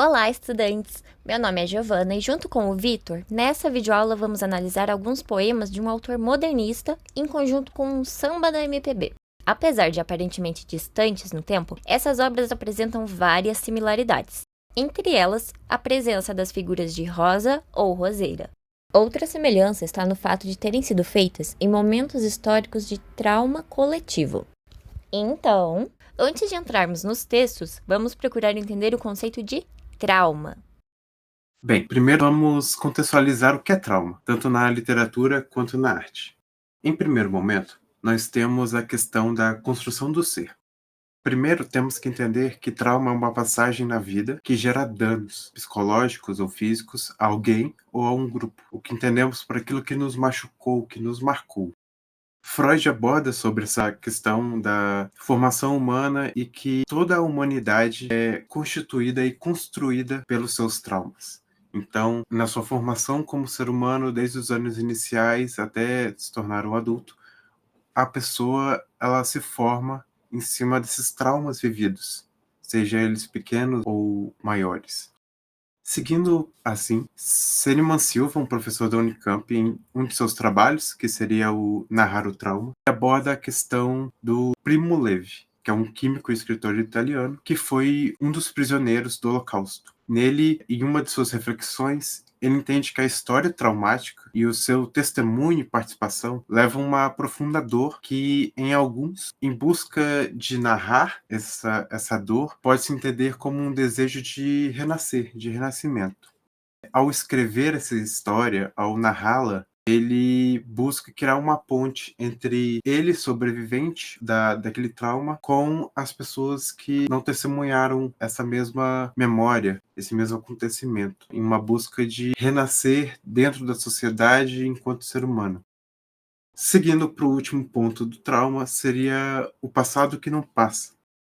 Olá, estudantes! Meu nome é Giovana e junto com o Vitor, nessa videoaula vamos analisar alguns poemas de um autor modernista em conjunto com um samba da MPB. Apesar de aparentemente distantes no tempo, essas obras apresentam várias similaridades. Entre elas, a presença das figuras de Rosa ou Roseira. Outra semelhança está no fato de terem sido feitas em momentos históricos de trauma coletivo. Então, antes de entrarmos nos textos, vamos procurar entender o conceito de trauma. Bem, primeiro vamos contextualizar o que é trauma, tanto na literatura quanto na arte. Em primeiro momento, nós temos a questão da construção do ser. Primeiro, temos que entender que trauma é uma passagem na vida que gera danos psicológicos ou físicos a alguém ou a um grupo, o que entendemos por aquilo que nos machucou, que nos marcou. Freud aborda sobre essa questão da formação humana e que toda a humanidade é constituída e construída pelos seus traumas. Então, na sua formação como ser humano, desde os anos iniciais até se tornar um adulto, a pessoa ela se forma em cima desses traumas vividos, seja eles pequenos ou maiores. Seguindo assim, Seliman Silva, um professor da Unicamp, em um de seus trabalhos, que seria o Narrar o Trauma, aborda a questão do Primo Levi, que é um químico e escritor italiano, que foi um dos prisioneiros do Holocausto. Nele, em uma de suas reflexões, ele entende que a história traumática e o seu testemunho e participação levam uma profunda dor que, em alguns, em busca de narrar essa dor, pode-se entender como um desejo de renascer, de renascimento. Ao escrever essa história, ao narrá-la, ele busca criar uma ponte entre ele, sobrevivente daquele trauma, com as pessoas que não testemunharam essa mesma memória, esse mesmo acontecimento, em uma busca de renascer dentro da sociedade enquanto ser humano. Seguindo para o último ponto do trauma, seria o passado que não passa.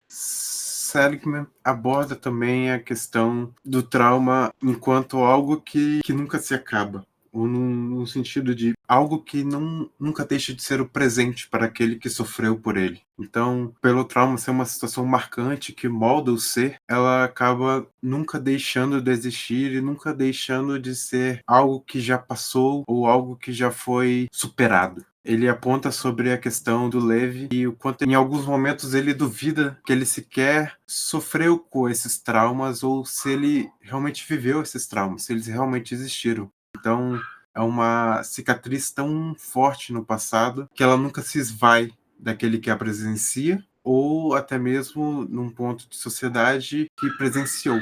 Seligman aborda também a questão do trauma enquanto algo que nunca se acaba, ou num sentido de algo que nunca deixa de ser o presente para aquele que sofreu por ele. Então, pelo trauma ser uma situação marcante que molda o ser, ela acaba nunca deixando de existir e nunca deixando de ser algo que já passou ou algo que já foi superado. Ele aponta sobre a questão do Levi e o quanto em alguns momentos ele duvida que ele sequer sofreu com esses traumas ou se ele realmente viveu esses traumas, se eles realmente existiram. Então, é uma cicatriz tão forte no passado que ela nunca se esvai daquele que a presencia ou até mesmo num ponto de sociedade que presenciou.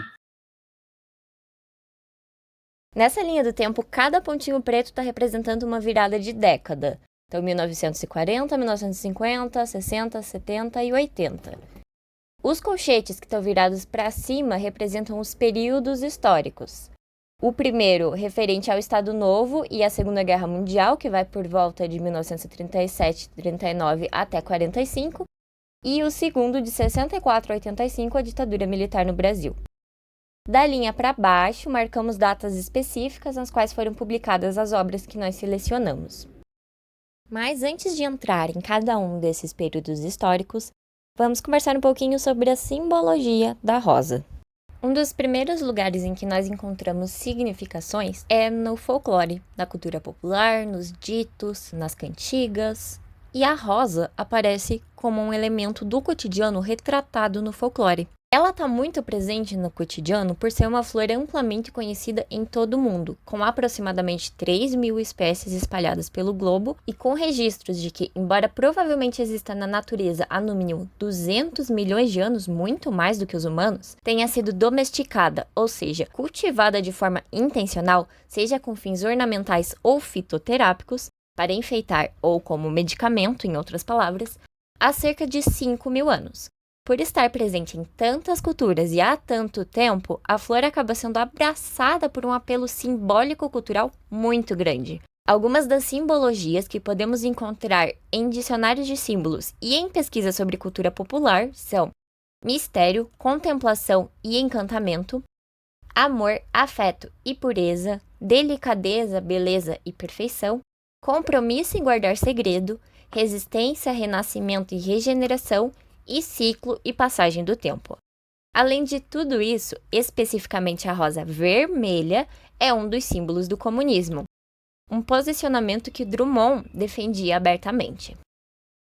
Nessa linha do tempo, cada pontinho preto está representando uma virada de década. Então, 1940, 1950, 60, 70 e 80. Os colchetes que estão virados para cima representam os períodos históricos. O primeiro, referente ao Estado Novo e à Segunda Guerra Mundial, que vai por volta de 1937, 39 até 45, e o segundo, de 64 a 85, a ditadura militar no Brasil. Da linha para baixo, marcamos datas específicas nas quais foram publicadas as obras que nós selecionamos. Mas antes de entrar em cada um desses períodos históricos, vamos conversar um pouquinho sobre a simbologia da rosa. Um dos primeiros lugares em que nós encontramos significações é no folclore, na cultura popular, nos ditos, nas cantigas. E a rosa aparece como um elemento do cotidiano retratado no folclore. Ela está muito presente no cotidiano por ser uma flor amplamente conhecida em todo o mundo, com aproximadamente 3.000 espécies espalhadas pelo globo e com registros de que, embora provavelmente exista na natureza há no mínimo 200 milhões de anos, muito mais do que os humanos, tenha sido domesticada, ou seja, cultivada de forma intencional, seja com fins ornamentais ou fitoterápicos, para enfeitar ou como medicamento, em outras palavras, há cerca de 5.000 anos. Por estar presente em tantas culturas e há tanto tempo, a flor acaba sendo abraçada por um apelo simbólico-cultural muito grande. Algumas das simbologias que podemos encontrar em dicionários de símbolos e em pesquisas sobre cultura popular são mistério, contemplação e encantamento, amor, afeto e pureza, delicadeza, beleza e perfeição, compromisso em guardar segredo, resistência, renascimento e regeneração, e ciclo e passagem do tempo. Além de tudo isso, especificamente a rosa vermelha é um dos símbolos do comunismo, um posicionamento que Drummond defendia abertamente.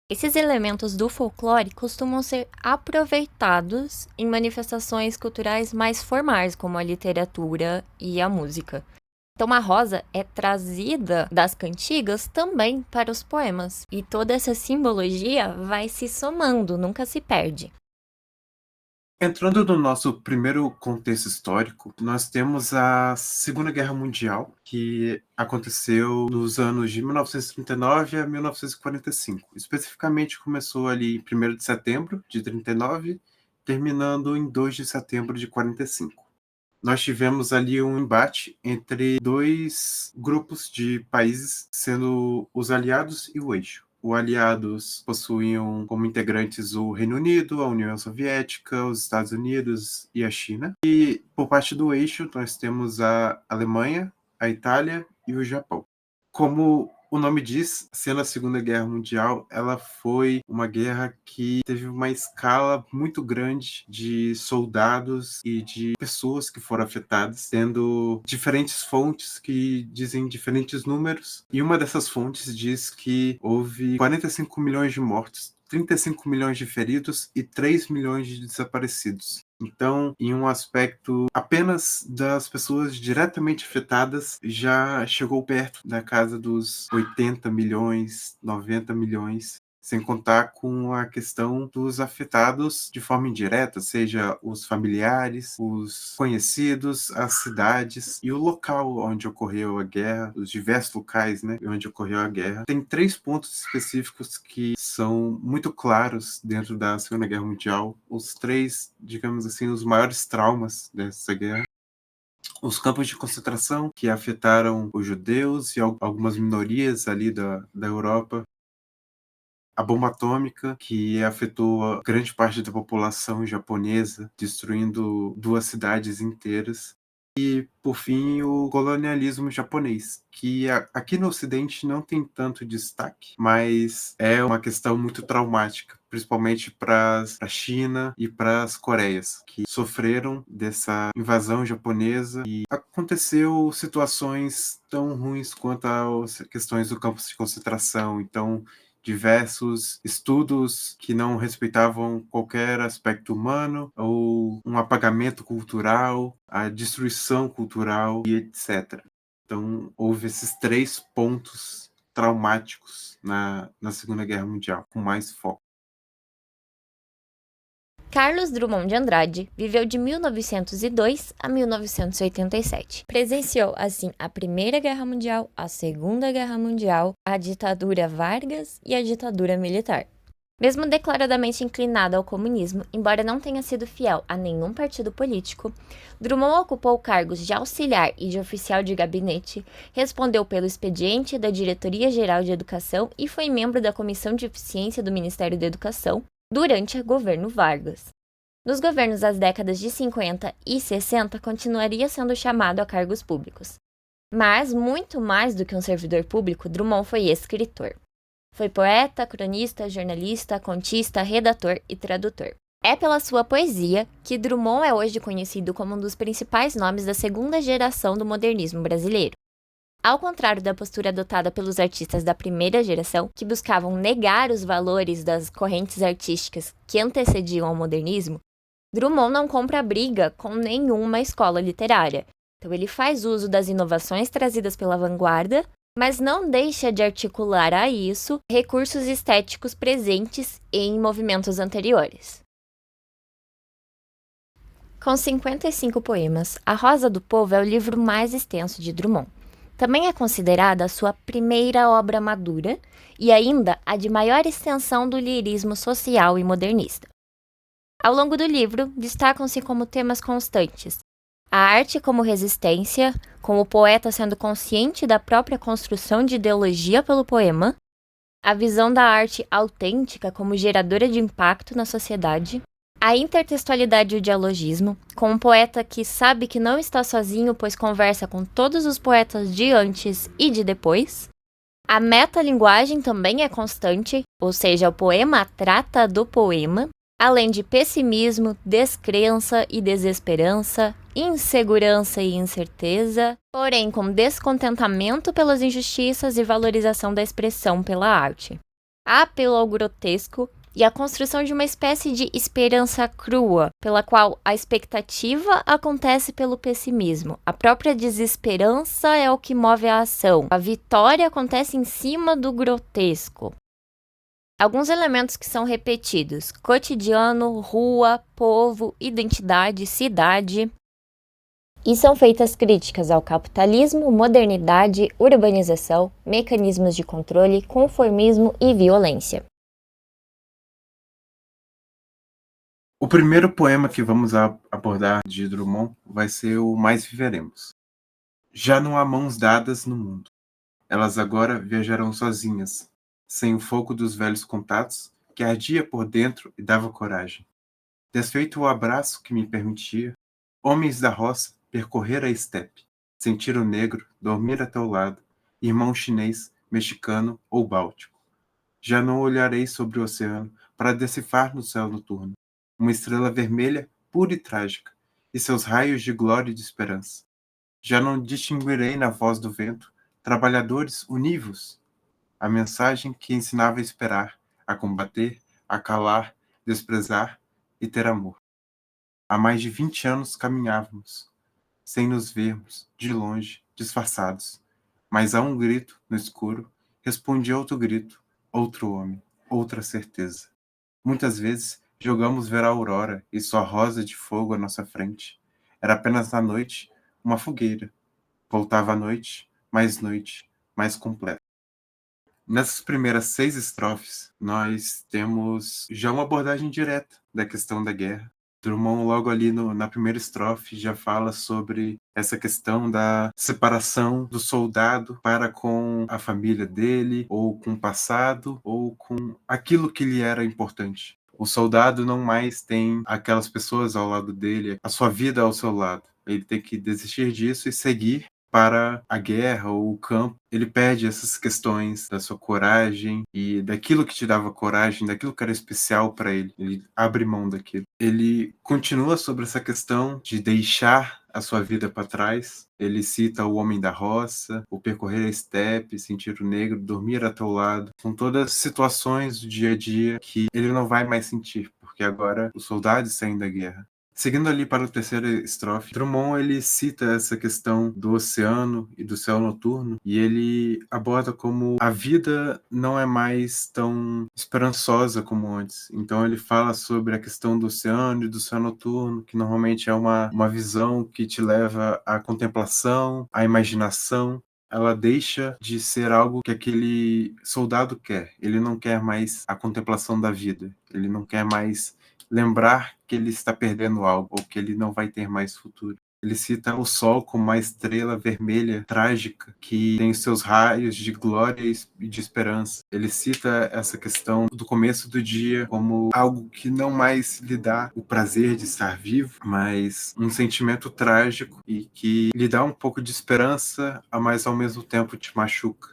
Esses elementos do folclore costumam ser aproveitados em manifestações culturais mais formais, como a literatura e a música. Então, a rosa é trazida das cantigas também para os poemas, e toda essa simbologia vai se somando, nunca se perde. Entrando no nosso primeiro contexto histórico, nós temos a Segunda Guerra Mundial, que aconteceu nos anos de 1939 a 1945. Especificamente começou ali em 1º de setembro de 39, terminando em 2 de setembro de 45. Nós tivemos ali um embate entre dois grupos de países, sendo os aliados e o eixo. Os aliados possuíam como integrantes o Reino Unido, a União Soviética, os Estados Unidos e a China. E por parte do eixo, nós temos a Alemanha, a Itália e o Japão. Como o nome diz, sendo a Segunda Guerra Mundial, ela foi uma guerra que teve uma escala muito grande de soldados e de pessoas que foram afetadas, tendo diferentes fontes que dizem diferentes números. E uma dessas fontes diz que houve 45 milhões de mortos, 35 milhões de feridos e 3 milhões de desaparecidos. Então, em um aspecto apenas das pessoas diretamente afetadas, já chegou perto da casa dos 80 milhões, 90 milhões, sem contar com a questão dos afetados de forma indireta, seja os familiares, os conhecidos, as cidades e o local onde ocorreu a guerra, os diversos locais, né, onde ocorreu a guerra. Tem 3 pontos específicos que são muito claros dentro da Segunda Guerra Mundial, os 3, digamos assim, os maiores traumas dessa guerra. Os campos de concentração, que afetaram os judeus e algumas minorias ali da Europa. A bomba atômica, que afetou grande parte da população japonesa, destruindo 2 cidades inteiras. E, por fim, o colonialismo japonês, que aqui no Ocidente não tem tanto destaque, mas é uma questão muito traumática, principalmente para a China e para as Coreias, que sofreram dessa invasão japonesa e aconteceu situações tão ruins quanto as questões do campo de concentração. Então, diversos estudos que não respeitavam qualquer aspecto humano, ou um apagamento cultural, a destruição cultural e etc. Então, houve esses 3 pontos traumáticos na Segunda Guerra Mundial, com mais foco. Carlos Drummond de Andrade viveu de 1902 a 1987. Presenciou, assim, a Primeira Guerra Mundial, a Segunda Guerra Mundial, a ditadura Vargas e a ditadura militar. Mesmo declaradamente inclinado ao comunismo, embora não tenha sido fiel a nenhum partido político, Drummond ocupou cargos de auxiliar e de oficial de gabinete, respondeu pelo expediente da Diretoria-Geral de Educação e foi membro da Comissão de Eficiência do Ministério da Educação durante o governo Vargas. Nos governos das décadas de 50 e 60, continuaria sendo chamado a cargos públicos. Mas, muito mais do que um servidor público, Drummond foi escritor. Foi poeta, cronista, jornalista, contista, redator e tradutor. É pela sua poesia que Drummond é hoje conhecido como um dos principais nomes da segunda geração do modernismo brasileiro. Ao contrário da postura adotada pelos artistas da primeira geração, que buscavam negar os valores das correntes artísticas que antecediam ao modernismo, Drummond não compra briga com nenhuma escola literária. Então ele faz uso das inovações trazidas pela vanguarda, mas não deixa de articular a isso recursos estéticos presentes em movimentos anteriores. Com 55 poemas, A Rosa do Povo é o livro mais extenso de Drummond. Também é considerada a sua primeira obra madura e ainda a de maior extensão do lirismo social e modernista. Ao longo do livro, destacam-se como temas constantes a arte como resistência, com o poeta sendo consciente da própria construção de ideologia pelo poema, a visão da arte autêntica como geradora de impacto na sociedade, a intertextualidade e o dialogismo, com um poeta que sabe que não está sozinho, pois conversa com todos os poetas de antes e de depois. A metalinguagem também é constante, ou seja, o poema trata do poema. além de pessimismo, descrença e desesperança, insegurança e incerteza, porém com descontentamento pelas injustiças e valorização da expressão pela arte. Há apelo ao grotesco e a construção de uma espécie de esperança crua, pela qual a expectativa acontece pelo pessimismo. A própria desesperança é o que move a ação. A vitória acontece em cima do grotesco. Alguns elementos que são repetidos: cotidiano, rua, povo, identidade, cidade. E são feitas críticas ao capitalismo, modernidade, urbanização, mecanismos de controle, conformismo e violência. O primeiro poema que vamos abordar de Drummond vai ser o Mais Viveremos. Já não há mãos dadas no mundo. Elas agora viajarão sozinhas, sem o fogo dos velhos contatos que ardia por dentro e dava coragem. Desfeito o abraço que me permitia, homens da roça percorrer a estepe, sentir o negro, dormir a teu lado, irmão chinês, mexicano ou báltico. Já não olharei sobre o oceano para decifrar no céu noturno uma estrela vermelha, pura e trágica, e seus raios de glória e de esperança. Já não distinguirei na voz do vento trabalhadores univos, a mensagem que ensinava a esperar, a combater, a calar, desprezar e ter amor. Há mais de 20 anos caminhávamos, sem nos vermos, de longe, disfarçados. Mas a um grito, no escuro, respondia outro grito, outro homem, outra certeza. Muitas vezes jogamos ver a aurora e sua rosa de fogo à nossa frente. Era apenas na noite, uma fogueira. Voltava a noite, mais completa. Nessas primeiras 6 estrofes, nós temos já uma abordagem direta da questão da guerra. Drummond, logo ali na primeira estrofe, já fala sobre essa questão da separação do soldado para com a família dele, ou com o passado, ou com aquilo que lhe era importante. O soldado não mais tem aquelas pessoas ao lado dele, a sua vida ao seu lado. Ele tem que desistir disso e seguir para a guerra ou o campo. Ele perde essas questões da sua coragem e daquilo que te dava coragem, daquilo que era especial para ele. Ele abre mão daquilo. Ele continua sobre essa questão de deixar a sua vida para trás. Ele cita o homem da roça, o percorrer a estepe, sentir o negro, dormir a teu lado. São todas situações do dia a dia que ele não vai mais sentir, porque agora os soldados saem da guerra. Seguindo ali para a terceira estrofe, Drummond ele cita essa questão do oceano e do céu noturno e ele aborda como a vida não é mais tão esperançosa como antes. Então ele fala sobre a questão do oceano e do céu noturno, que normalmente é uma visão que te leva à contemplação, à imaginação. Ela deixa de ser algo que aquele soldado quer. Ele não quer mais a contemplação da vida. Ele não quer mais lembrar que ele está perdendo algo ou que ele não vai ter mais futuro. Ele cita o sol como uma estrela vermelha trágica que tem seus raios de glória e de esperança. Ele cita essa questão do começo do dia como algo que não mais lhe dá o prazer de estar vivo, mas um sentimento trágico e que lhe dá um pouco de esperança, mas ao mesmo tempo te machuca.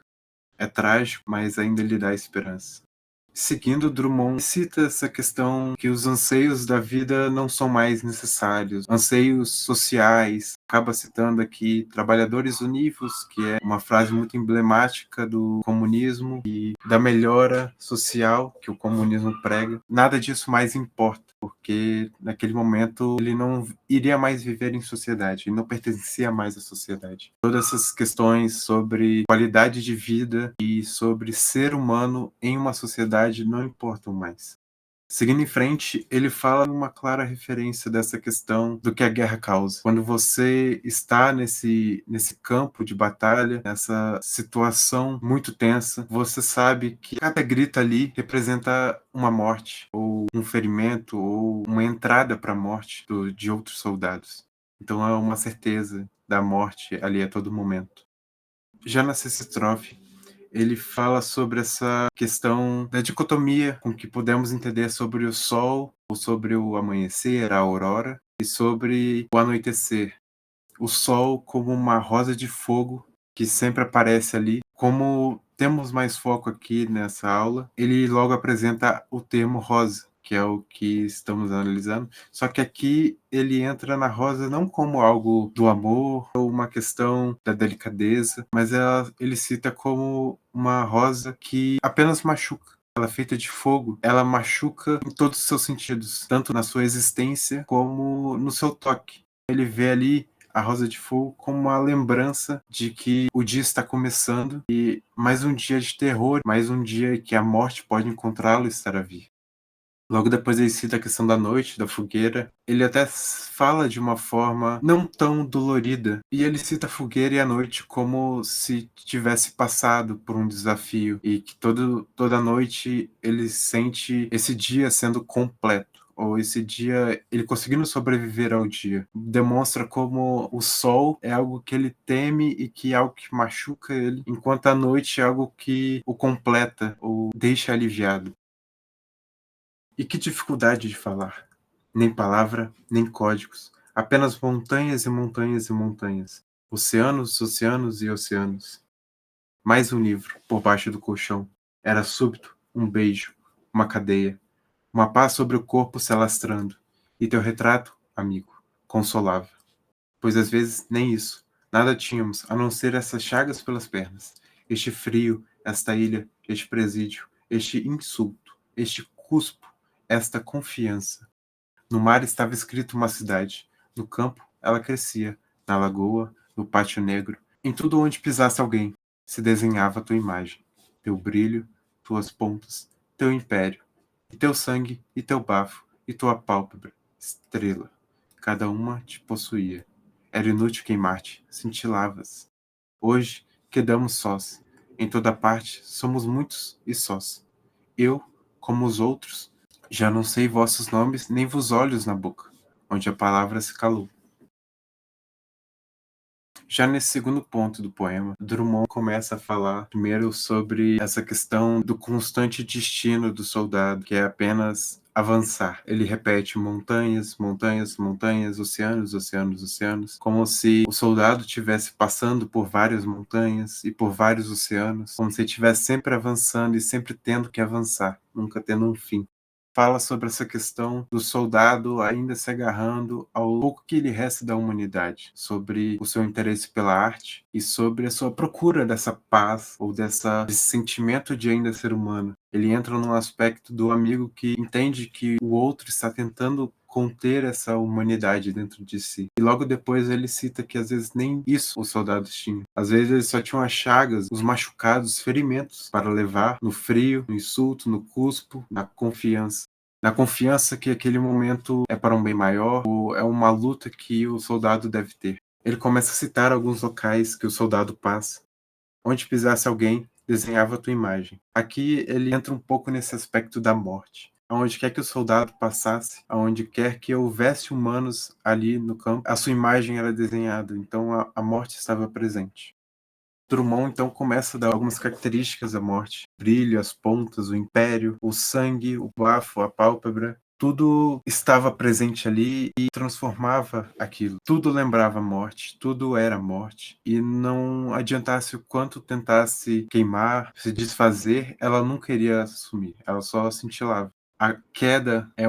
É trágico, mas ainda lhe dá esperança. Seguindo, Drummond cita essa questão que os anseios da vida não são mais necessários, anseios sociais. Acaba citando aqui Trabalhadores Univos, que é uma frase muito emblemática do comunismo e da melhora social que o comunismo prega. Nada disso mais importa, porque naquele momento ele não iria mais viver em sociedade, ele não pertencia mais à sociedade. Todas essas questões sobre qualidade de vida e sobre ser humano em uma sociedade não importam mais. Seguindo em frente, ele fala uma clara referência dessa questão do que a guerra causa. Quando você está nesse campo de batalha, nessa situação muito tensa, você sabe que cada grito ali representa uma morte, ou um ferimento, ou uma entrada para a morte de outros soldados. Então é uma certeza da morte ali a todo momento. Já na sexta estrofe, ele fala sobre essa questão da dicotomia com que podemos entender sobre o sol, ou sobre o amanhecer, a aurora, e sobre o anoitecer. O sol como uma rosa de fogo que sempre aparece ali. Como temos mais foco aqui nessa aula, ele logo apresenta o termo rosa. que é o que estamos analisando. Só que aqui ele entra na rosa não como algo do amor ou uma questão da delicadeza, mas ele cita como uma rosa que apenas machuca. Ela é feita de fogo, ela machuca em todos os seus sentidos, tanto na sua existência como no seu toque. Ele vê ali a rosa de fogo como uma lembrança de que o dia está começando e mais um dia de terror, mais um dia que a morte pode encontrá-lo e estar a vir. Logo depois ele cita a questão da noite, da fogueira. Ele até fala de uma forma não tão dolorida. E ele cita a fogueira e a noite como se tivesse passado por um desafio. E que toda noite ele sente esse dia sendo completo. Ou esse dia, ele conseguindo sobreviver ao dia. Demonstra como o sol é algo que ele teme e que é algo que machuca ele, enquanto a noite é algo que o completa ou deixa aliviado. E que dificuldade de falar! Nem palavra, nem códigos. Apenas montanhas e montanhas e montanhas. Oceanos, oceanos e oceanos. Mais um livro, por baixo do colchão. Era súbito, um beijo, uma cadeia. Uma paz sobre o corpo se alastrando. E teu retrato, amigo, consolava. Pois às vezes nem isso. Nada tínhamos, a não ser essas chagas pelas pernas. Este frio, esta ilha, este presídio, este insulto, este cuspo, esta confiança. No mar estava escrito uma cidade. No campo, ela crescia. Na lagoa, no pátio negro. Em tudo onde pisasse alguém, se desenhava tua imagem. Teu brilho, tuas pontas, teu império. E teu sangue, e teu bafo, e tua pálpebra. Estrela. Cada uma te possuía. Era inútil queimar-te, cintilavas. Hoje, quedamos sós. Em toda parte, somos muitos e sós. Eu, como os outros, já não sei vossos nomes, nem vos olhos na boca, onde a palavra se calou. Já nesse segundo ponto do poema, Drummond começa a falar primeiro sobre essa questão do constante destino do soldado, que é apenas avançar. Ele repete montanhas, montanhas, montanhas, oceanos, oceanos, oceanos, como se o soldado estivesse passando por várias montanhas e por vários oceanos, como se estivesse sempre avançando e sempre tendo que avançar, nunca tendo um fim. Fala sobre essa questão do soldado ainda se agarrando ao pouco que lhe resta da humanidade, sobre o seu interesse pela arte e sobre a sua procura dessa paz ou desse sentimento de ainda ser humano. Ele entra num aspecto do amigo que entende que o outro está tentando conter essa humanidade dentro de si. E logo depois ele cita que às vezes nem isso os soldados tinham. Às vezes eles só tinham as chagas, os machucados, os ferimentos para levar no frio, no insulto, no cuspo, na confiança. Na confiança que aquele momento é para um bem maior ou é uma luta que o soldado deve ter. Ele começa a citar alguns locais que o soldado passa. Onde pisasse alguém, desenhava a tua imagem. Aqui ele entra um pouco nesse aspecto da morte. Aonde quer que o soldado passasse, aonde quer que houvesse humanos ali no campo, a sua imagem era desenhada, então a morte estava presente. Drummond então começa a dar algumas características da morte: brilho, as pontas, o império, o sangue, o bafo, a pálpebra. Tudo estava presente ali e transformava aquilo. Tudo lembrava a morte, tudo era morte. E não adiantasse o quanto tentasse queimar, se desfazer, ela nunca iria sumir, ela só cintilava. A queda é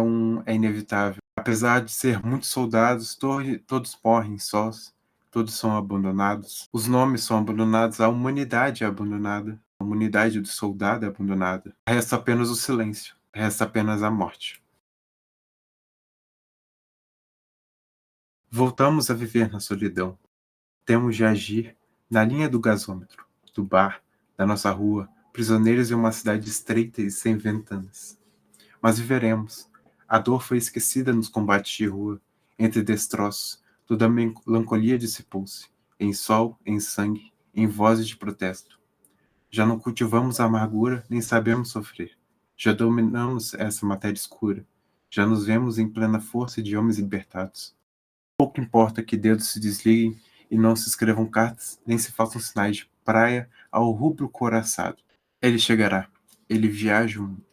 inevitável. Apesar de ser muitos soldados, todos morrem sós. Todos são abandonados. Os nomes são abandonados. A humanidade é abandonada. A humanidade do soldado é abandonada. Resta apenas o silêncio. Resta apenas a morte. Voltamos a viver na solidão. Temos de agir na linha do gasômetro, do bar, da nossa rua, prisioneiros em uma cidade estreita e sem ventanas. Mas viveremos. A dor foi esquecida nos combates de rua, entre destroços. Toda a melancolia dissipou-se, em sol, em sangue, em vozes de protesto. Já não cultivamos a amargura, nem sabemos sofrer. Já dominamos essa matéria escura. Já nos vemos em plena força de homens libertados. Pouco importa que dedos se desliguem e não se escrevam cartas, nem se façam sinais de praia ao rubro coraçado. Ele chegará. Ele viaja o mundo.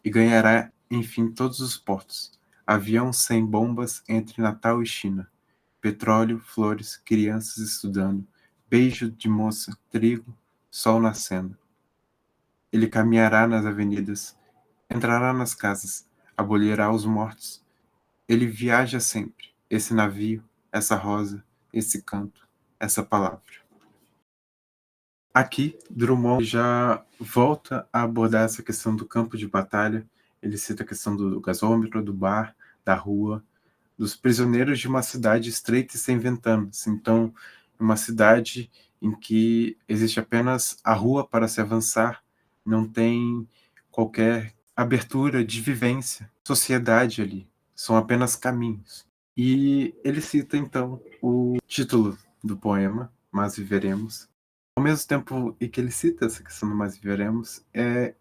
E ganhará, enfim, todos os portos. Avião sem bombas entre Natal e China. Petróleo, flores, crianças estudando. Beijo de moça, trigo, sol nascendo. Ele caminhará nas avenidas. Entrará nas casas. abolirá os mortos. Ele viaja sempre, esse navio, essa rosa, esse canto, essa palavra. Aqui, Drummond já volta a abordar essa questão do campo de batalha. Ele cita a questão do gasômetro, do bar, da rua, dos prisioneiros de uma cidade estreita e sem ventanas. Então, uma cidade em que existe apenas a rua para se avançar, não tem qualquer abertura de vivência, sociedade ali, são apenas caminhos. E ele cita, então, o título do poema, Mas Viveremos. Ao mesmo tempo em que ele cita essa questão do Mas Viveremos,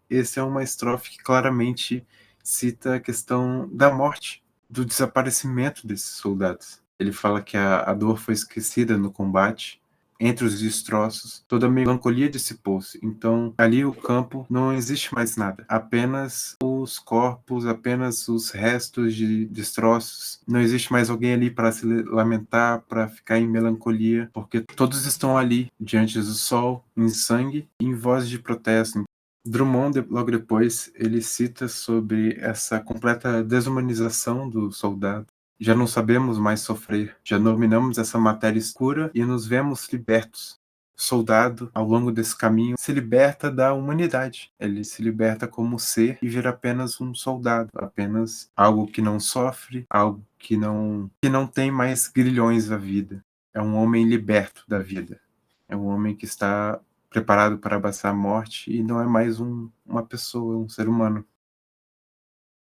esse é uma estrofe que claramente cita a questão da morte, do desaparecimento desses soldados. Ele fala que a dor foi esquecida no combate, entre os destroços, toda a melancolia dissipou-se. Então, ali o campo não existe mais nada, apenas os corpos, apenas os restos de destroços. Não existe mais alguém ali para se lamentar, para ficar em melancolia, porque todos estão ali, diante do sol, em sangue e em voz de protesto. Drummond, logo depois, ele cita sobre essa completa desumanização do soldado. Já não sabemos mais sofrer, já dominamos essa matéria escura e nos vemos libertos. O soldado, ao longo desse caminho, se liberta da humanidade. Ele se liberta como ser e vira apenas um soldado, apenas algo que não sofre, algo que não tem mais grilhões da vida. É um homem liberto da vida. É um homem que está preparado para abraçar a morte e não é mais uma pessoa, um ser humano.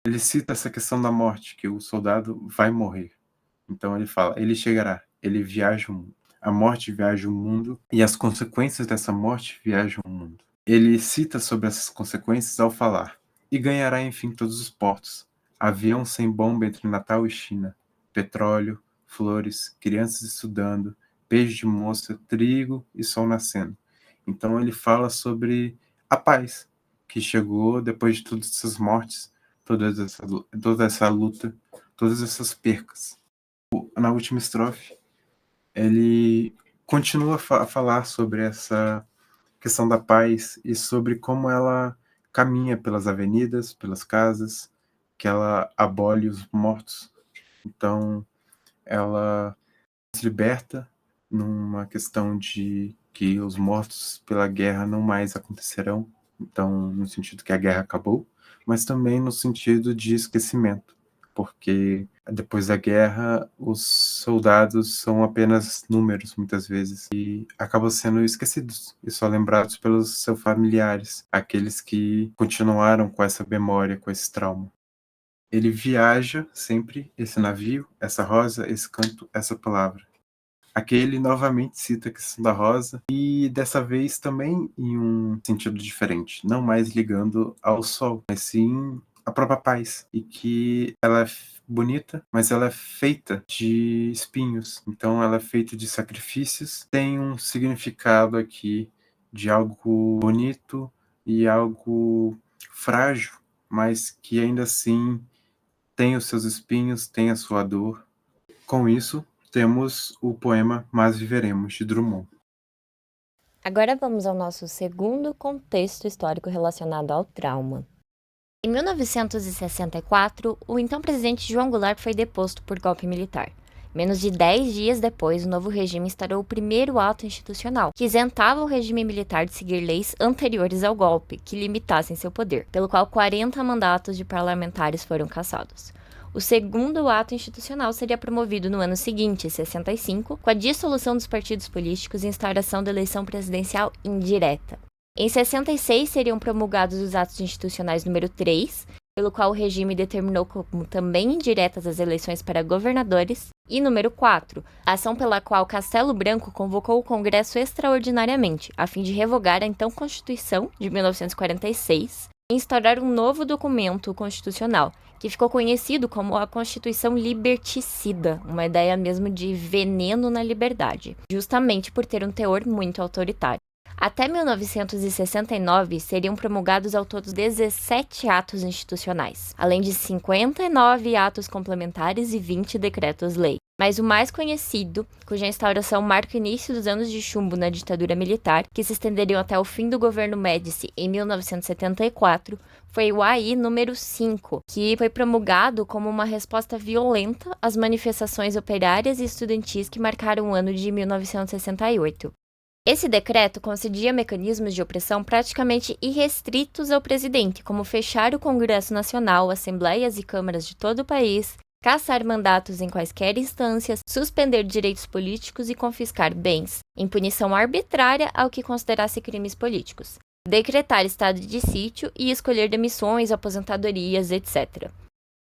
Ele cita essa questão da morte, que o soldado vai morrer. Então ele fala, ele chegará, ele viaja o mundo. A morte viaja o mundo e as consequências dessa morte viajam o mundo. Ele cita sobre essas consequências ao falar, e ganhará enfim todos os portos. Avião sem bomba entre Natal e China. Petróleo, flores, crianças estudando, beijo de moça, trigo e sol nascendo. Então ele fala sobre a paz que chegou depois de todas essas mortes, toda essa luta, todas essas percas. Na última estrofe, ele continua a falar sobre essa questão da paz e sobre como ela caminha pelas avenidas, pelas casas, que ela abole os mortos. Então, ela se liberta numa questão de que os mortos pela guerra não mais acontecerão, então no sentido que a guerra acabou, mas também no sentido de esquecimento, porque depois da guerra os soldados são apenas números muitas vezes e acabam sendo esquecidos e só lembrados pelos seus familiares, aqueles que continuaram com essa memória, com esse trauma. Ele viaja sempre, esse navio, essa rosa, esse canto, essa palavra. Aqui ele novamente cita a questão da rosa e dessa vez também em um sentido diferente, não mais ligando ao sol, mas sim à própria paz, e que ela é bonita, mas ela é feita de espinhos, então ela é feita de sacrifícios, tem um significado aqui de algo bonito e algo frágil, mas que ainda assim tem os seus espinhos, tem a sua dor. Com isso, temos o poema Mas Viveremos, de Drummond. Agora vamos ao nosso segundo contexto histórico relacionado ao trauma. Em 1964, o então presidente João Goulart foi deposto por golpe militar. Menos de 10 dias depois, o novo regime instaurou o primeiro ato institucional, que isentava o regime militar de seguir leis anteriores ao golpe, que limitassem seu poder, pelo qual 40 mandatos de parlamentares foram cassados. O segundo ato institucional seria promovido no ano seguinte, 65, com a dissolução dos partidos políticos e instauração da eleição presidencial indireta. Em 66, seriam promulgados os atos institucionais número 3, pelo qual o regime determinou como também indiretas as eleições para governadores, e número 4, a ação pela qual Castelo Branco convocou o Congresso extraordinariamente, a fim de revogar a então Constituição de 1946 e instaurar um novo documento constitucional, que ficou conhecido como a Constituição Liberticida, uma ideia mesmo de veneno na liberdade, justamente por ter um teor muito autoritário. Até 1969, seriam promulgados ao todo 17 atos institucionais, além de 59 atos complementares e 20 decretos-lei. Mas o mais conhecido, cuja instauração marca o início dos anos de chumbo na ditadura militar, que se estenderiam até o fim do governo Médici em 1974, foi o AI número 5, que foi promulgado como uma resposta violenta às manifestações operárias e estudantis que marcaram o ano de 1968. Esse decreto concedia mecanismos de opressão praticamente irrestritos ao presidente, como fechar o Congresso Nacional, assembleias e câmaras de todo o país, cassar mandatos em quaisquer instâncias, suspender direitos políticos e confiscar bens, em punição arbitrária ao que considerasse crimes políticos, decretar estado de sítio e escolher demissões, aposentadorias, etc.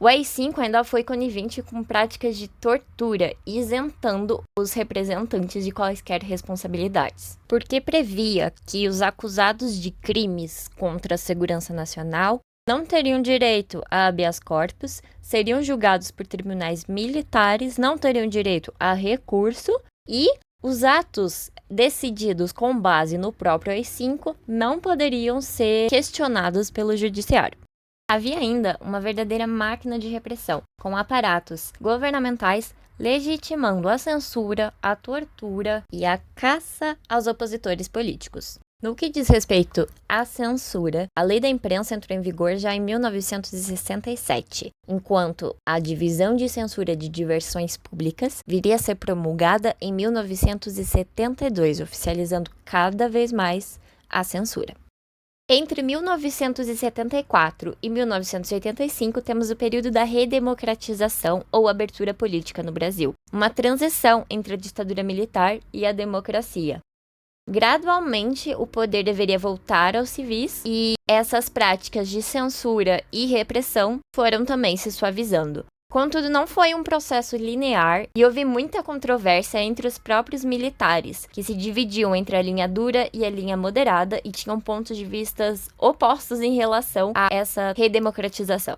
O AI-5 ainda foi conivente com práticas de tortura, isentando os representantes de quaisquer responsabilidades, porque previa que os acusados de crimes contra a segurança nacional não teriam direito a habeas corpus, seriam julgados por tribunais militares, não teriam direito a recurso e os atos decididos com base no próprio AI-5 não poderiam ser questionados pelo judiciário. Havia ainda uma verdadeira máquina de repressão, com aparatos governamentais legitimando a censura, a tortura e a caça aos opositores políticos. No que diz respeito à censura, a Lei da Imprensa entrou em vigor já em 1967, enquanto a Divisão de Censura de Diversões Públicas viria a ser promulgada em 1972, oficializando cada vez mais a censura. Entre 1974 e 1985, temos o período da redemocratização ou abertura política no Brasil, uma transição entre a ditadura militar e a democracia. Gradualmente, o poder deveria voltar aos civis e essas práticas de censura e repressão foram também se suavizando. Contudo, não foi um processo linear e houve muita controvérsia entre os próprios militares, que se dividiam entre a linha dura e a linha moderada e tinham pontos de vista opostos em relação a essa redemocratização.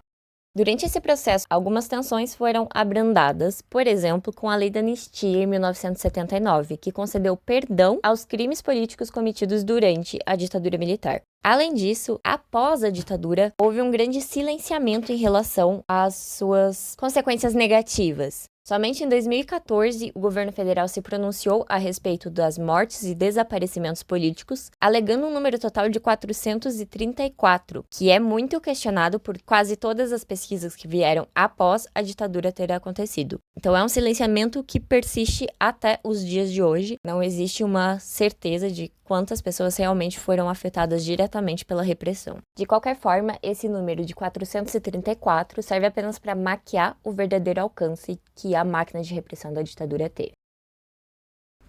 Durante esse processo, algumas tensões foram abrandadas, por exemplo, com a Lei da Anistia em 1979, que concedeu perdão aos crimes políticos cometidos durante a ditadura militar. Além disso, após a ditadura, houve um grande silenciamento em relação às suas consequências negativas. Somente em 2014, o governo federal se pronunciou a respeito das mortes e desaparecimentos políticos, alegando um número total de 434, que é muito questionado por quase todas as pesquisas que vieram após a ditadura ter acontecido. Então é um silenciamento que persiste até os dias de hoje. Não existe uma certeza de quantas pessoas realmente foram afetadas diretamente pela repressão. De qualquer forma, esse número de 434 serve apenas para maquiar o verdadeiro alcance que a máquina de repressão da ditadura teve.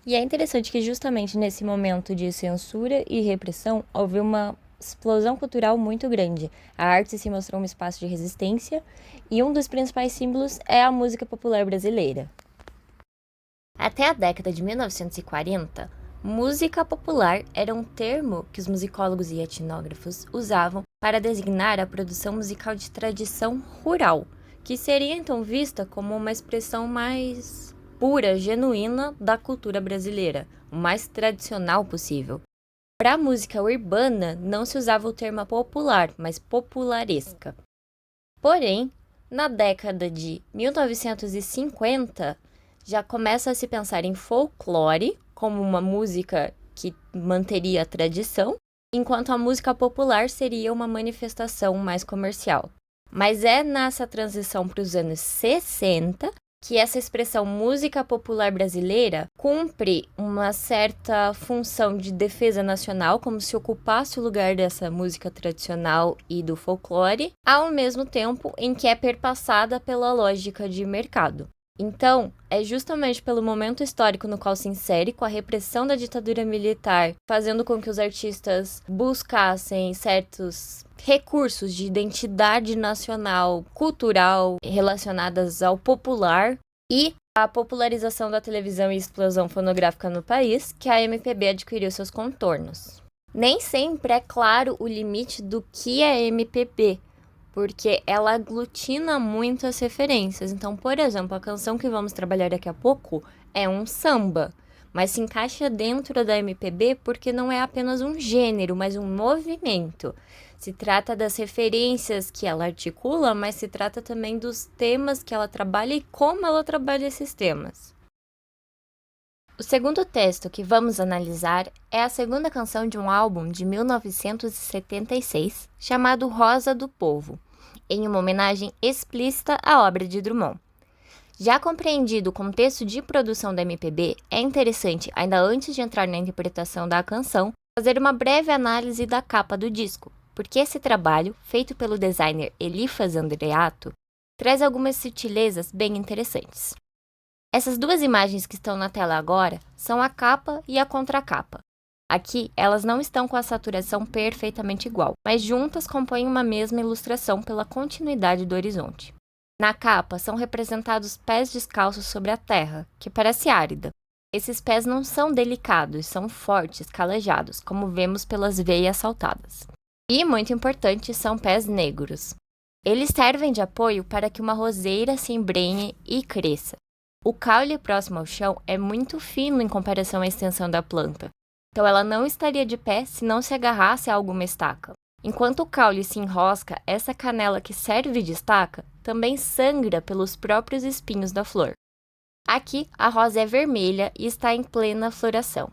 E é interessante que justamente nesse momento de censura e repressão houve uma explosão cultural muito grande. A arte se mostrou um espaço de resistência e um dos principais símbolos é a música popular brasileira. Até a década de 1940, música popular era um termo que os musicólogos e etnógrafos usavam para designar a produção musical de tradição rural, que seria então vista como uma expressão mais pura, genuína da cultura brasileira, o mais tradicional possível. Para a música urbana, não se usava o termo popular, mas popularesca. Porém, na década de 1950, já começa a se pensar em folclore como uma música que manteria a tradição, enquanto a música popular seria uma manifestação mais comercial. Mas é nessa transição para os anos 60 que essa expressão música popular brasileira cumpre uma certa função de defesa nacional, como se ocupasse o lugar dessa música tradicional e do folclore, ao mesmo tempo em que é perpassada pela lógica de mercado. Então, é justamente pelo momento histórico no qual se insere, com a repressão da ditadura militar, fazendo com que os artistas buscassem certos recursos de identidade nacional, cultural, relacionadas ao popular, e a popularização da televisão e explosão fonográfica no país, que a MPB adquiriu seus contornos. Nem sempre é claro o limite do que é MPB, porque ela aglutina muitas referências. Então, por exemplo, a canção que vamos trabalhar daqui a pouco é um samba, mas se encaixa dentro da MPB porque não é apenas um gênero, mas um movimento. Se trata das referências que ela articula, mas se trata também dos temas que ela trabalha e como ela trabalha esses temas. O segundo texto que vamos analisar é a segunda canção de um álbum de 1976, chamado Rosa do Povo, em uma homenagem explícita à obra de Drummond. Já compreendido o contexto de produção da MPB, é interessante, ainda antes de entrar na interpretação da canção, fazer uma breve análise da capa do disco, porque esse trabalho, feito pelo designer Elifas Andreato, traz algumas sutilezas bem interessantes. Essas duas imagens que estão na tela agora são a capa e a contracapa. Aqui, elas não estão com a saturação perfeitamente igual, mas juntas compõem uma mesma ilustração pela continuidade do horizonte. Na capa, são representados pés descalços sobre a terra, que parece árida. Esses pés não são delicados, são fortes, calejados, como vemos pelas veias saltadas. E, muito importante, são pés negros. Eles servem de apoio para que uma roseira se embrenhe e cresça. O caule próximo ao chão é muito fino em comparação à extensão da planta, então ela não estaria de pé se não se agarrasse a alguma estaca. Enquanto o caule se enrosca, essa canela que serve de estaca também sangra pelos próprios espinhos da flor. Aqui, a rosa é vermelha e está em plena floração.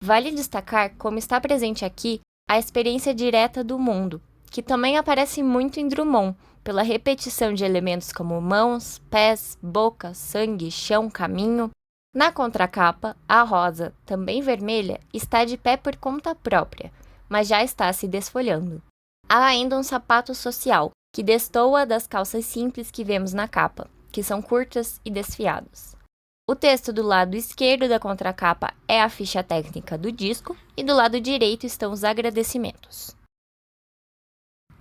Vale destacar como está presente aqui a experiência direta do mundo, que também aparece muito em Drummond, pela repetição de elementos como mãos, pés, boca, sangue, chão, caminho. Na contracapa, a rosa, também vermelha, está de pé por conta própria, mas já está se desfolhando. Há ainda um sapato social, que destoa das calças simples que vemos na capa, que são curtas e desfiados. O texto do lado esquerdo da contracapa é a ficha técnica do disco e do lado direito estão os agradecimentos.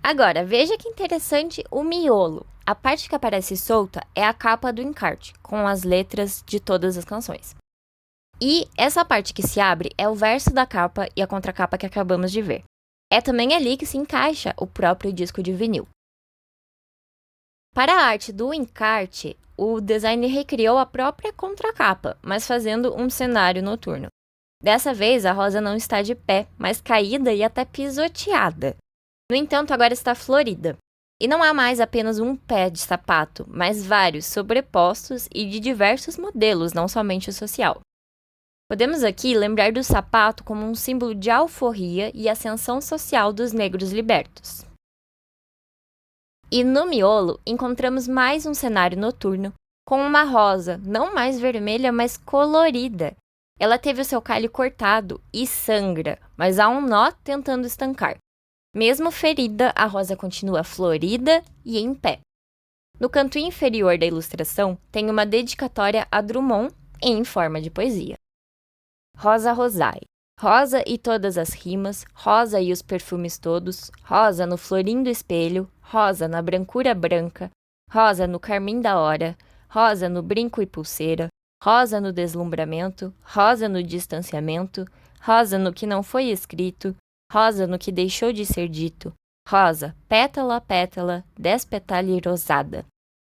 Agora, veja que interessante o miolo. A parte que aparece solta é a capa do encarte, com as letras de todas as canções. E essa parte que se abre é o verso da capa e a contracapa que acabamos de ver. É também ali que se encaixa o próprio disco de vinil. Para a arte do encarte, o designer recriou a própria contracapa, mas fazendo um cenário noturno. Dessa vez, a rosa não está de pé, mas caída e até pisoteada. No entanto, agora está florida. E não há mais apenas um pé de sapato, mas vários sobrepostos e de diversos modelos, não somente o social. Podemos aqui lembrar do sapato como um símbolo de alforria e ascensão social dos negros libertos. E no miolo, encontramos mais um cenário noturno, com uma rosa, não mais vermelha, mas colorida. Ela teve o seu caule cortado e sangra, mas há um nó tentando estancar. Mesmo ferida, a rosa continua florida e em pé. No canto inferior da ilustração, tem uma dedicatória a Drummond em forma de poesia. Rosa rosai, rosa e todas as rimas, rosa e os perfumes todos, rosa no florindo espelho, rosa na brancura branca, rosa no carmim da hora, rosa no brinco e pulseira, rosa no deslumbramento, rosa no distanciamento, rosa no que não foi escrito, rosa no que deixou de ser dito, rosa, pétala a pétala, despetalhe rosada.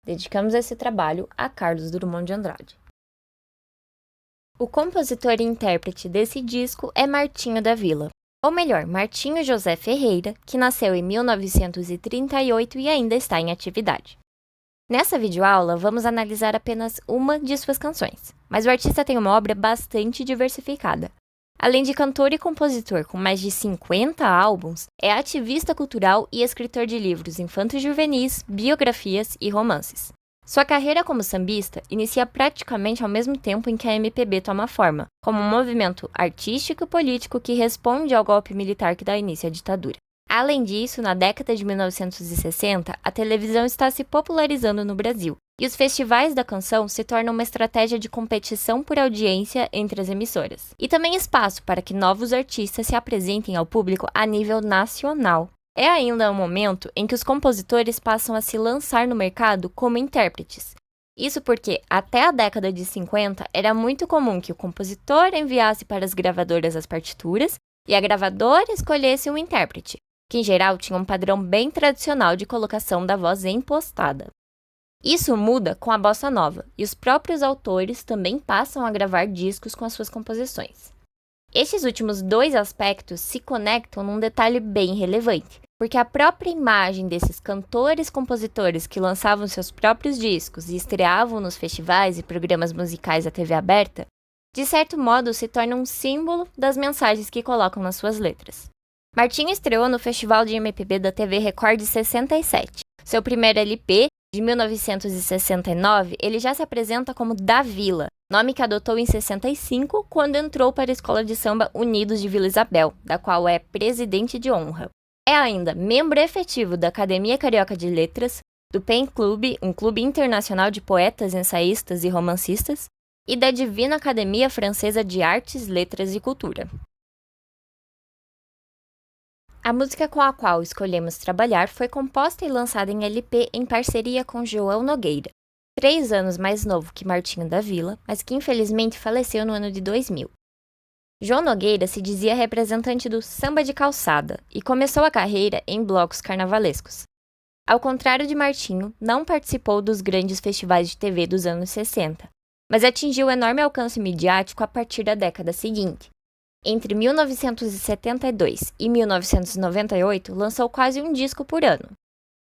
Dedicamos esse trabalho a Carlos Drummond de Andrade. O compositor e intérprete desse disco é Martinho da Vila, ou melhor, Martinho José Ferreira, que nasceu em 1938 e ainda está em atividade. Nessa videoaula, vamos analisar apenas uma de suas canções, mas o artista tem uma obra bastante diversificada. Além de cantor e compositor com mais de 50 álbuns, é ativista cultural e escritor de livros infanto-juvenis, biografias e romances. Sua carreira como sambista inicia praticamente ao mesmo tempo em que a MPB toma forma, como um movimento artístico e político que responde ao golpe militar que dá início à ditadura. Além disso, na década de 1960, a televisão está se popularizando no Brasil, e os festivais da canção se tornam uma estratégia de competição por audiência entre as emissoras, e também espaço para que novos artistas se apresentem ao público a nível nacional. É ainda um momento em que os compositores passam a se lançar no mercado como intérpretes. Isso porque, até a década de 50, era muito comum que o compositor enviasse para as gravadoras as partituras e a gravadora escolhesse um intérprete, que em geral tinha um padrão bem tradicional de colocação da voz empostada. Isso muda com a bossa nova, e os próprios autores também passam a gravar discos com as suas composições. Estes últimos dois aspectos se conectam num detalhe bem relevante, porque a própria imagem desses cantores-compositores que lançavam seus próprios discos e estreavam nos festivais e programas musicais da TV aberta, de certo modo se torna um símbolo das mensagens que colocam nas suas letras. Martinho estreou no Festival de MPB da TV Record de 67. Seu primeiro LP, de 1969, ele já se apresenta como Da Vila, nome que adotou em 65 quando entrou para a Escola de Samba Unidos de Vila Isabel, da qual é presidente de honra. É ainda membro efetivo da Academia Carioca de Letras, do PEN Clube, um clube internacional de poetas, ensaístas e romancistas, e da Divina Academia Francesa de Artes, Letras e Cultura. A música com a qual escolhemos trabalhar foi composta e lançada em LP em parceria com João Nogueira, 3 anos mais novo que Martinho da Vila, mas que infelizmente faleceu no ano de 2000. João Nogueira se dizia representante do samba de calçada e começou a carreira em blocos carnavalescos. Ao contrário de Martinho, não participou dos grandes festivais de TV dos anos 60, mas atingiu enorme alcance midiático a partir da década seguinte. Entre 1972 e 1998, lançou quase um disco por ano.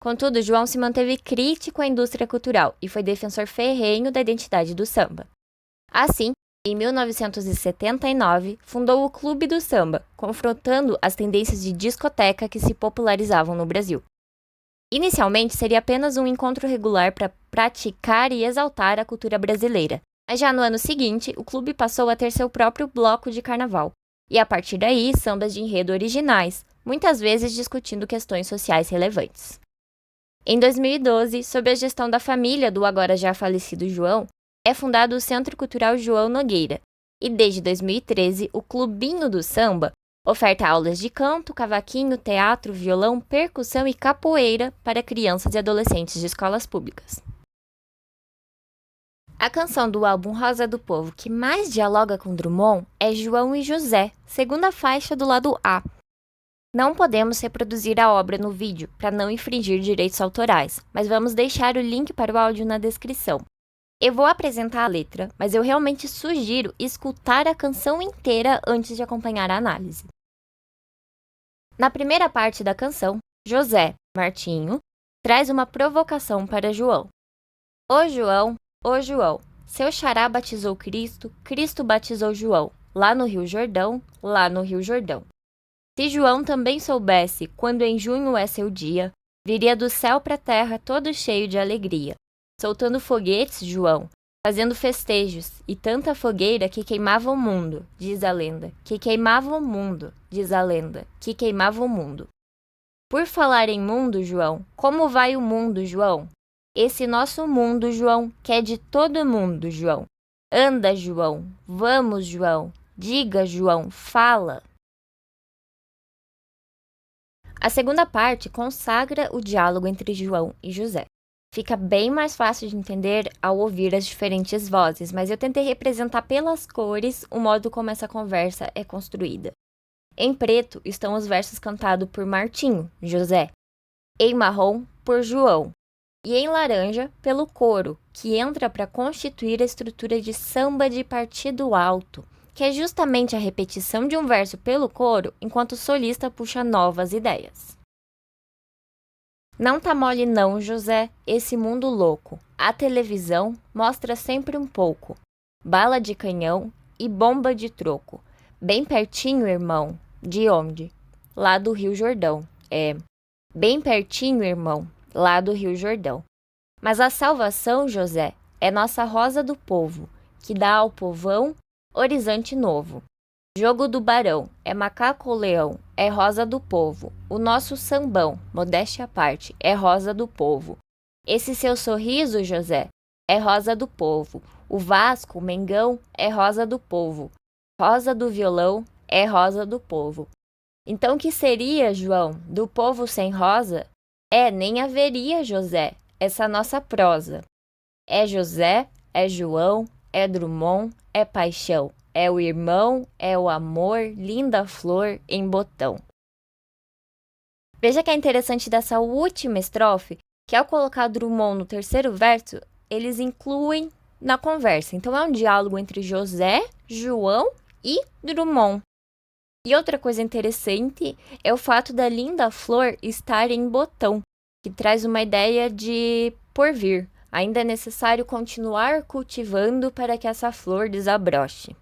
Contudo, João se manteve crítico à indústria cultural e foi defensor ferrenho da identidade do samba. Assim, em 1979, fundou o Clube do Samba, confrontando as tendências de discoteca que se popularizavam no Brasil. Inicialmente, seria apenas um encontro regular para praticar e exaltar a cultura brasileira, mas já no ano seguinte, o clube passou a ter seu próprio bloco de carnaval, e a partir daí, sambas de enredo originais, muitas vezes discutindo questões sociais relevantes. Em 2012, sob a gestão da família do agora já falecido João, é fundado o Centro Cultural João Nogueira, e desde 2013, o Clubinho do Samba oferta aulas de canto, cavaquinho, teatro, violão, percussão e capoeira para crianças e adolescentes de escolas públicas. A canção do álbum Rosa do Povo que mais dialoga com Drummond é João e José, segunda faixa do lado A. Não podemos reproduzir a obra no vídeo para não infringir direitos autorais, mas vamos deixar o link para o áudio na descrição. Eu vou apresentar a letra, mas eu realmente sugiro escutar a canção inteira antes de acompanhar a análise. Na primeira parte da canção, José, Martinho, traz uma provocação para João. Ô João, seu xará batizou Cristo, Cristo batizou João, lá no Rio Jordão, lá no Rio Jordão. Se João também soubesse quando em junho é seu dia, viria do céu para a terra todo cheio de alegria. Soltando foguetes, João, fazendo festejos, e tanta fogueira que queimava o mundo, diz a lenda, que queimava o mundo, diz a lenda, que queimava o mundo. Por falar em mundo, João, como vai o mundo, João? Esse nosso mundo, João, que é de todo mundo, João. Anda, João, vamos, João, diga, João, fala. A segunda parte consagra o diálogo entre João e José. Fica bem mais fácil de entender ao ouvir as diferentes vozes, mas eu tentei representar pelas cores o modo como essa conversa é construída. Em preto estão os versos cantados por Martinho, José. Em marrom, por João. E em laranja, pelo coro, que entra para constituir a estrutura de samba de partido alto, que é justamente a repetição de um verso pelo coro, enquanto o solista puxa novas ideias. Não tá mole não, José, esse mundo louco. A televisão mostra sempre um pouco. Bala de canhão e bomba de troco. Bem pertinho, irmão. De onde? Lá do Rio Jordão. Bem pertinho, irmão. Lá do Rio Jordão. Mas a salvação, José, é nossa rosa do povo, que dá ao povão horizonte novo. Jogo do barão, é macaco ou leão, é rosa do povo. O nosso sambão, modéstia à parte, é rosa do povo. Esse seu sorriso, José, é rosa do povo. O Vasco, o Mengão, é rosa do povo. Rosa do violão, é rosa do povo. Então que seria, João, do povo sem rosa? Nem haveria, José, essa nossa prosa. É José, é João, é Drummond, é paixão. É o irmão, é o amor, linda flor em botão. Veja que é interessante dessa última estrofe que ao colocar Drummond no terceiro verso, eles incluem na conversa. Então, é um diálogo entre José, João e Drummond. E outra coisa interessante é o fato da linda flor estar em botão, que traz uma ideia de porvir. Ainda é necessário continuar cultivando para que essa flor desabroche.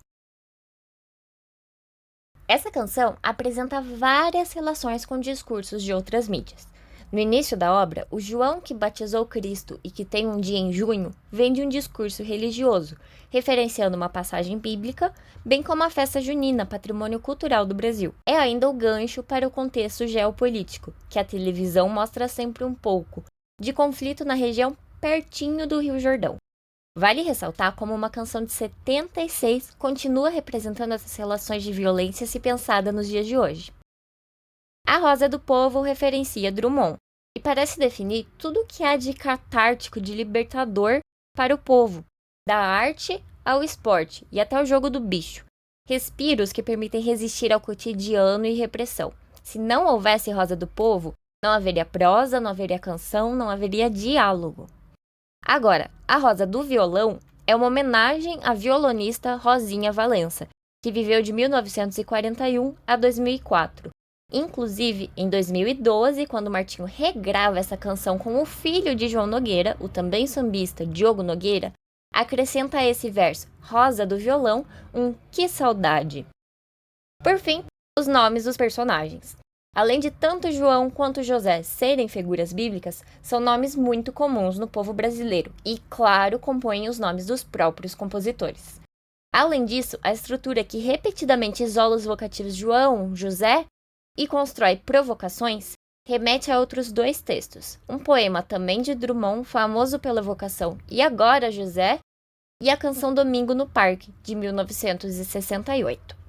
Essa canção apresenta várias relações com discursos de outras mídias. No início da obra, o João que batizou Cristo e que tem um dia em junho vem de um discurso religioso, referenciando uma passagem bíblica, bem como a festa junina, patrimônio cultural do Brasil. É ainda o gancho para o contexto geopolítico, que a televisão mostra sempre um pouco, de conflito na região pertinho do Rio Jordão. Vale ressaltar como uma canção de 76 continua representando essas relações de violência se pensada nos dias de hoje. A Rosa do Povo referencia Drummond e parece definir tudo o que há de catártico, de libertador para o povo, da arte ao esporte e até o jogo do bicho. Respiros que permitem resistir ao cotidiano e repressão. Se não houvesse Rosa do Povo, não haveria prosa, não haveria canção, não haveria diálogo. Agora, a Rosa do Violão é uma homenagem à violonista Rosinha Valença, que viveu de 1941 a 2004. Inclusive, em 2012, quando Martinho regrava essa canção com o filho de João Nogueira, o também sambista Diogo Nogueira, acrescenta a esse verso, Rosa do Violão, um que saudade. Por fim, os nomes dos personagens. Além de tanto João quanto José serem figuras bíblicas, são nomes muito comuns no povo brasileiro e, claro, compõem os nomes dos próprios compositores. Além disso, a estrutura que repetidamente isola os vocativos João, José e constrói provocações remete a outros dois textos. Um poema também de Drummond, famoso pela evocação E Agora, José, e a canção Domingo no Parque, de 1968.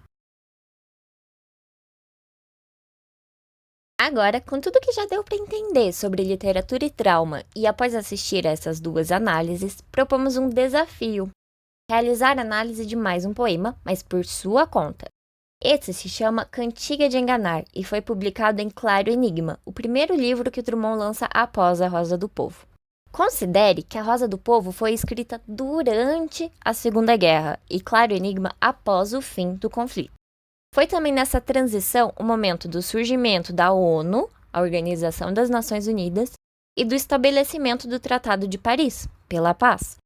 Agora, com tudo que já deu para entender sobre literatura e trauma, e após assistir a essas duas análises, propomos um desafio: realizar análise de mais um poema, mas por sua conta. Esse se chama Cantiga de Enganar e foi publicado em Claro Enigma, o primeiro livro que Drummond lança após A Rosa do Povo. Considere que A Rosa do Povo foi escrita durante a Segunda Guerra e Claro Enigma após o fim do conflito. Foi também nessa transição o momento do surgimento da ONU, a Organização das Nações Unidas, e do estabelecimento do Tratado de Paris, pela paz.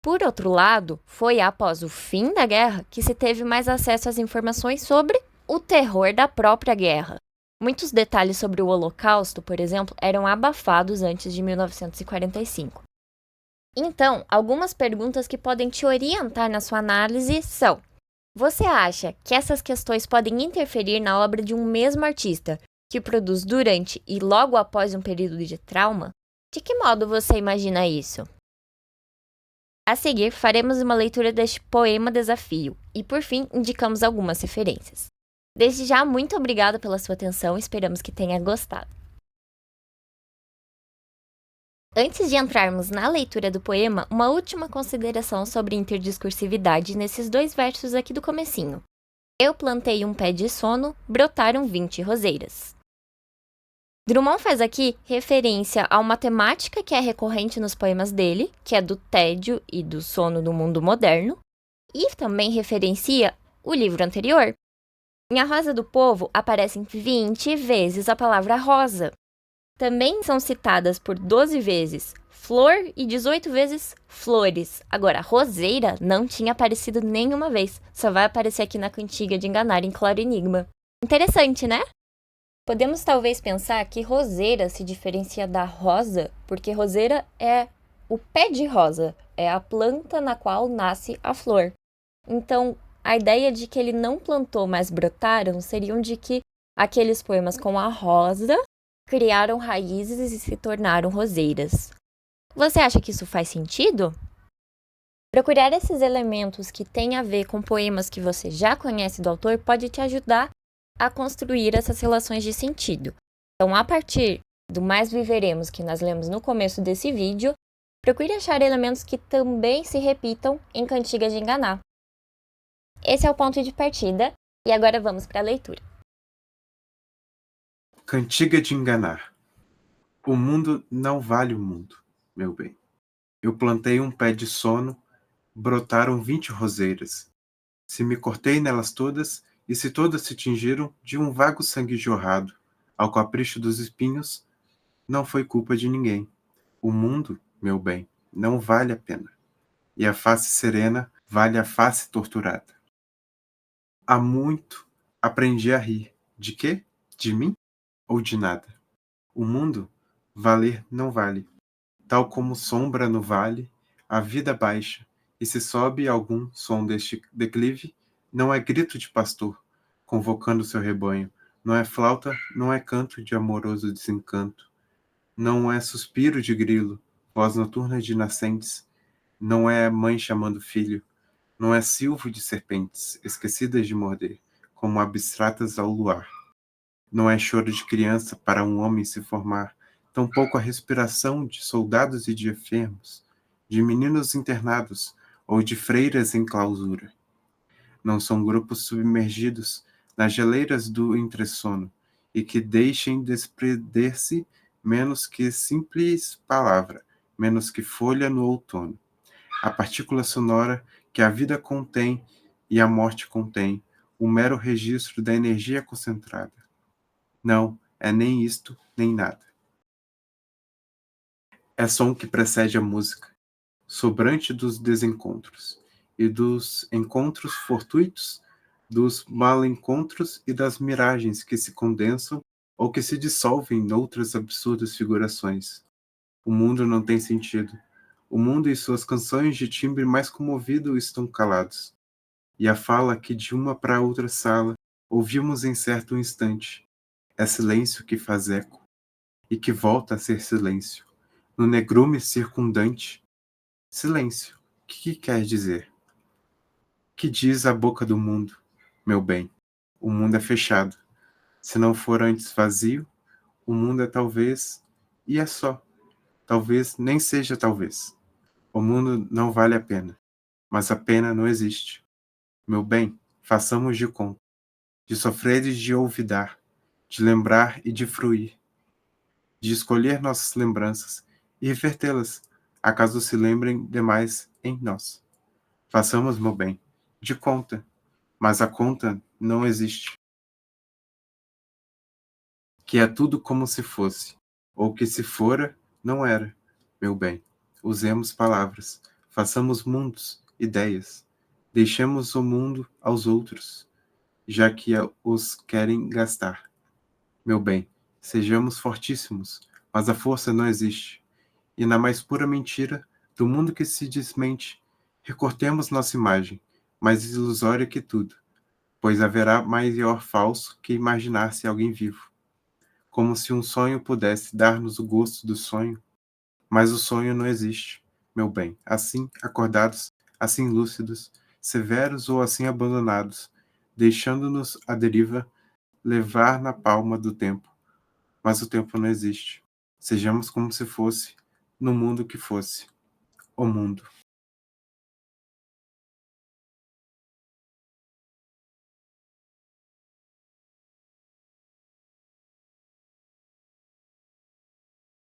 Por outro lado, foi após o fim da guerra que se teve mais acesso às informações sobre o terror da própria guerra. Muitos detalhes sobre o Holocausto, por exemplo, eram abafados antes de 1945. Então, algumas perguntas que podem te orientar na sua análise são: você acha que essas questões podem interferir na obra de um mesmo artista que produz durante e logo após um período de trauma? De que modo você imagina isso? A seguir, faremos uma leitura deste poema desafio e, por fim, indicamos algumas referências. Desde já, muito obrigada pela sua atenção, esperamos que tenha gostado. Antes de entrarmos na leitura do poema, uma última consideração sobre interdiscursividade nesses dois versos aqui do comecinho. Eu plantei um pé de sono, brotaram 20 roseiras. Drummond faz aqui referência a uma temática que é recorrente nos poemas dele, que é do tédio e do sono do mundo moderno, e também referencia o livro anterior. Em A Rosa do Povo aparecem 20 vezes a palavra rosa. Também são citadas por 12 vezes flor e 18 vezes flores. Agora, roseira não tinha aparecido nenhuma vez, só vai aparecer aqui na Cantiga de Enganar em Claro Enigma. Interessante, né? Podemos talvez pensar que roseira se diferencia da rosa, porque roseira é o pé de rosa, é a planta na qual nasce a flor. Então, a ideia de que ele não plantou, mas brotaram, seriam de que aqueles poemas com a rosa criaram raízes e se tornaram roseiras. Você acha que isso faz sentido? Procurar esses elementos que têm a ver com poemas que você já conhece do autor pode te ajudar a construir essas relações de sentido. Então, a partir do Mais Viveremos que nós lemos no começo desse vídeo, procure achar elementos que também se repitam em Cantiga de Enganar. Esse é o ponto de partida, e agora vamos para a leitura. Cantiga de Enganar. O mundo não vale o mundo, meu bem. Eu plantei um pé de sono, brotaram 20 roseiras. Se me cortei nelas todas, e se todas se tingiram de um vago sangue jorrado, ao capricho dos espinhos, não foi culpa de ninguém. O mundo, meu bem, não vale a pena. E a face serena vale a face torturada. Há muito aprendi a rir. De quê? De mim ou de nada? O mundo, valer não vale. Tal como sombra no vale, a vida baixa, e se sobe algum som deste declive, não é grito de pastor, convocando seu rebanho, não é flauta, não é canto de amoroso desencanto, não é suspiro de grilo, voz noturna de nascentes, não é mãe chamando filho, não é silvo de serpentes, esquecidas de morder, como abstratas ao luar. Não é choro de criança para um homem se formar, tampouco a respiração de soldados e de enfermos, de meninos internados ou de freiras em clausura. Não são grupos submergidos nas geleiras do entressono e que deixem desprender-se menos que simples palavra, menos que folha no outono. A partícula sonora que a vida contém e a morte contém, o mero registro da energia concentrada. Não, é nem isto, nem nada. É som que precede a música, sobrante dos desencontros, e dos encontros fortuitos, dos malencontros e das miragens que se condensam ou que se dissolvem noutras absurdas figurações. O mundo não tem sentido. O mundo e suas canções de timbre mais comovido estão calados. E a fala que de uma para outra sala ouvimos em certo instante é silêncio que faz eco e que volta a ser silêncio. No negrume circundante, silêncio. O que quer dizer? Que diz a boca do mundo? Meu bem, o mundo é fechado. Se não for antes vazio, o mundo é talvez, e é só. Talvez nem seja talvez. O mundo não vale a pena, mas a pena não existe. Meu bem, façamos de conta, de sofrer e de olvidar, de lembrar e de fruir, de escolher nossas lembranças e revertê-las, acaso se lembrem demais em nós. Façamos, meu bem, de conta, mas a conta não existe. Que é tudo como se fosse, ou que se fora, não era, meu bem. Usemos palavras, façamos mundos, ideias. Deixemos o mundo aos outros, já que os querem gastar. Meu bem, sejamos fortíssimos, mas a força não existe. E na mais pura mentira do mundo que se desmente, recortemos nossa imagem, mais ilusória que tudo, pois haverá maior falso que imaginar-se alguém vivo. Como se um sonho pudesse dar-nos o gosto do sonho, mas o sonho não existe, meu bem. Assim acordados, assim lúcidos, severos ou assim abandonados, deixando-nos à deriva, levar na palma do tempo, mas o tempo não existe. Sejamos como se fosse, no mundo que fosse, o mundo.